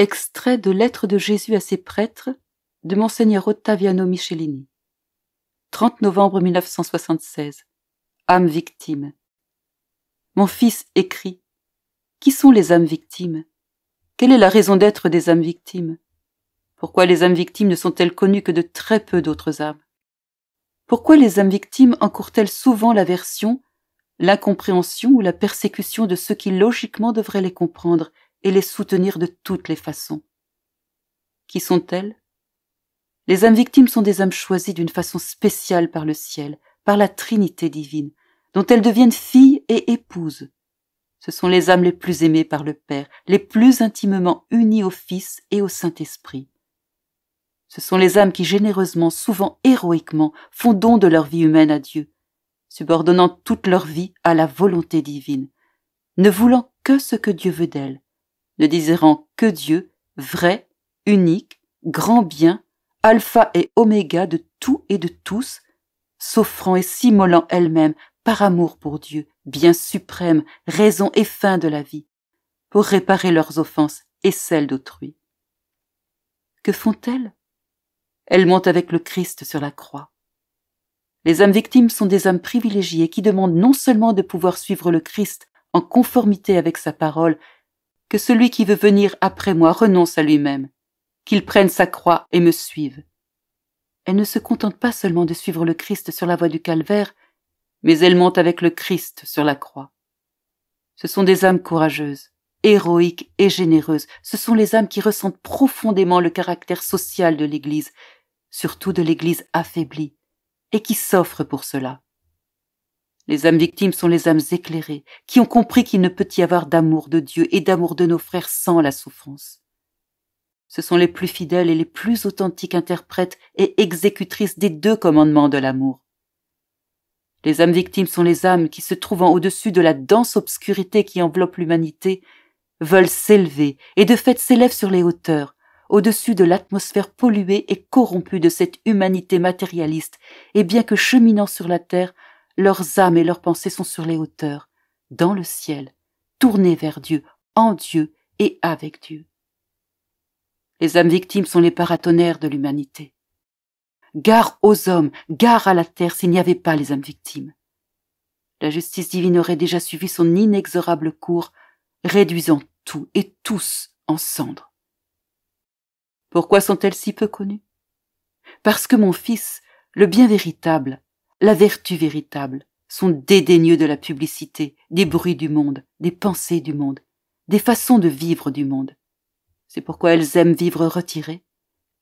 Extrait de Lettres de Jésus à ses prêtres de Monseigneur Ottaviano Michelini. 30 novembre 1976. Âme victime. Mon fils écrit. Qui sont les âmes victimes? Quelle est la raison d'être des âmes victimes? Pourquoi les âmes victimes ne sont-elles connues que de très peu d'autres âmes? Pourquoi les âmes victimes encourent-elles souvent l'aversion, l'incompréhension ou la persécution de ceux qui logiquement devraient les comprendre et les soutenir de toutes les façons? Qui sont-elles? Les âmes victimes sont des âmes choisies d'une façon spéciale par le ciel, par la Trinité divine, dont elles deviennent filles et épouses. Ce sont les âmes les plus aimées par le Père, les plus intimement unies au Fils et au Saint-Esprit. Ce sont les âmes qui généreusement, souvent héroïquement, font don de leur vie humaine à Dieu, subordonnant toute leur vie à la volonté divine, ne voulant que ce que Dieu veut d'elles, ne désirant que Dieu, vrai, unique, grand bien, alpha et oméga de tout et de tous, s'offrant et s'immolant elles-mêmes par amour pour Dieu, bien suprême, raison et fin de la vie, pour réparer leurs offenses et celles d'autrui. Que font-elles? Elles montent avec le Christ sur la croix. Les âmes victimes sont des âmes privilégiées qui demandent non seulement de pouvoir suivre le Christ en conformité avec sa parole, que celui qui veut venir après moi renonce à lui-même, qu'il prenne sa croix et me suive. Elles ne se contentent pas seulement de suivre le Christ sur la voie du calvaire, mais elles montent avec le Christ sur la croix. Ce sont des âmes courageuses, héroïques et généreuses. Ce sont les âmes qui ressentent profondément le caractère social de l'Église, surtout de l'Église affaiblie, et qui s'offrent pour cela. Les âmes victimes sont les âmes éclairées, qui ont compris qu'il ne peut y avoir d'amour de Dieu et d'amour de nos frères sans la souffrance. Ce sont les plus fidèles et les plus authentiques interprètes et exécutrices des deux commandements de l'amour. Les âmes victimes sont les âmes qui, se trouvant au-dessus de la dense obscurité qui enveloppe l'humanité, veulent s'élever et de fait s'élèvent sur les hauteurs, au-dessus de l'atmosphère polluée et corrompue de cette humanité matérialiste, et bien que cheminant sur la terre, leurs âmes et leurs pensées sont sur les hauteurs, dans le ciel, tournées vers Dieu, en Dieu et avec Dieu. Les âmes victimes sont les paratonnerres de l'humanité. Gare aux hommes, gare à la terre s'il n'y avait pas les âmes victimes. La justice divine aurait déjà suivi son inexorable cours, réduisant tout et tous en cendres. Pourquoi sont-elles si peu connues? Parce que mon fils, le bien véritable, la vertu véritable, sont dédaigneux de la publicité, des bruits du monde, des pensées du monde, des façons de vivre du monde. C'est pourquoi elles aiment vivre retirées,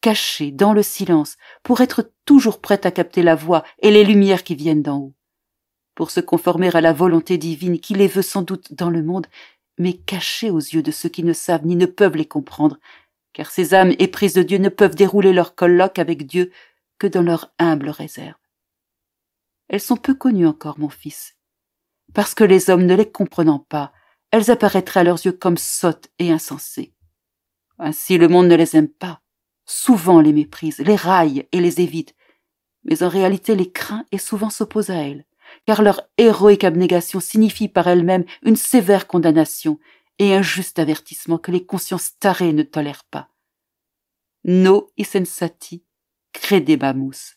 cachées dans le silence, pour être toujours prêtes à capter la voix et les lumières qui viennent d'en haut, pour se conformer à la volonté divine qui les veut sans doute dans le monde, mais cachées aux yeux de ceux qui ne savent ni ne peuvent les comprendre, car ces âmes éprises de Dieu ne peuvent dérouler leur colloque avec Dieu que dans leur humble réserve. Elles sont peu connues encore, mon fils, parce que les hommes ne les comprenant pas, elles apparaîtraient à leurs yeux comme sottes et insensées. Ainsi le monde ne les aime pas, souvent les méprise, les raille et les évite, mais en réalité les craint et souvent s'oppose à elles, car leur héroïque abnégation signifie par elle-même une sévère condamnation et un juste avertissement que les consciences tarées ne tolèrent pas. No insensati credebamus.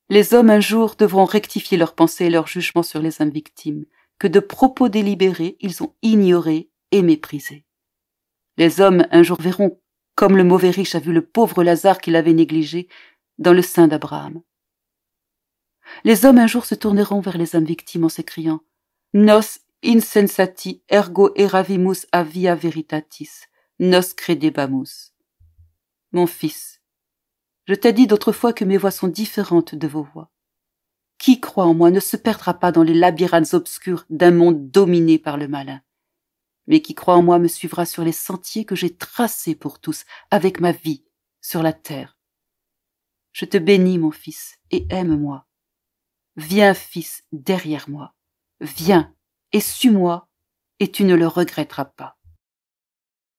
Les hommes un jour devront rectifier leurs pensées et leurs jugements sur les âmes victimes, que de propos délibérés ils ont ignorés et méprisés. Les hommes un jour verront, comme le mauvais riche a vu le pauvre Lazare qu'il avait négligé, dans le sein d'Abraham. Les hommes un jour se tourneront vers les âmes victimes en s'écriant « Nos insensati ergo eravimus a via veritatis, nos credebamus ». Mon fils, je t'ai dit d'autrefois que mes voix sont différentes de vos voix. Qui croit en moi ne se perdra pas dans les labyrinthes obscurs d'un monde dominé par le malin. Mais qui croit en moi me suivra sur les sentiers que j'ai tracés pour tous, avec ma vie, sur la terre. Je te bénis, mon fils, et aime-moi. Viens, fils, derrière moi. Viens, et suis-moi, et tu ne le regretteras pas.